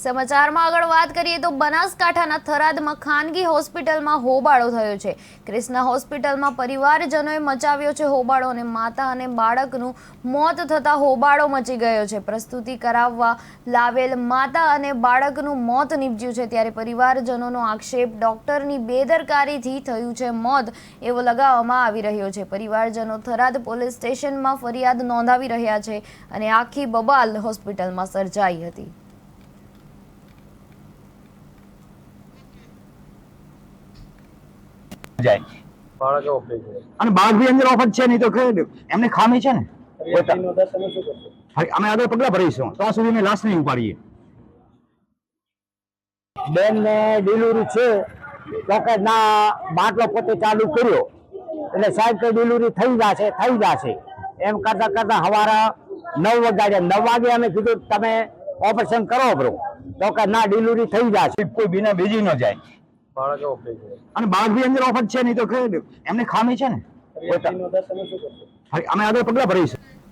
સમાચારમાં આગળ વાત કરીએ તો બનાસકાંઠાના થરાદમાં ખાનગી હોસ્પિટલમાં હોબાળો થયો છે। ક્રિષ્ના હોસ્પિટલમાં પરિવારજનોએ મચાવ્યો છે હોબાળો અને માતા અને બાળકનું મોત થતા હોબાળો મચી ગયો છે। પ્રસ્તુતિ કરાવવા લાવેલ માતા અને બાળકનું મોત નીપજ્યું છે, ત્યારે પરિવારજનોનો આક્ષેપ ડોક્ટરની બેદરકારીથી થયું છે મોત એવો લગાવવામાં આવી રહ્યો છે। પરિવારજનો થરાદ પોલીસ સ્ટેશનમાં ફરિયાદ નોંધાવી રહ્યા છે અને આખી બબાલ હોસ્પિટલમાં સર્જાઈ હતી। અને બાળક બી અંદર ઓફર છે, નહીં તો એમને ખામી છે ને, અમે આગળ પગલા ભરીશું તો સુધી અમે લાશ નહીં ઉપાડીએ। બેન ને ડિલિવરી છે તો કે ના બાટલો પોતે ચાલુ કર્યો એટલે સાહેબ કે ડિલિવરી થઈ જશે એમ કરતા કરતા સવારે 9 વાગ્યા 9 વાગે અમે કીધું તમે ઓપરેશન કરો બ્રો, તો કે ના ડિલિવરી થઈ જશે, કોઈ બીના બીજી ન જાય। અને બાળક બી અંદર ઓફર છે, નહીં તો એમને ખામી છે ને, અમે આગળ પગલા ભરીશું।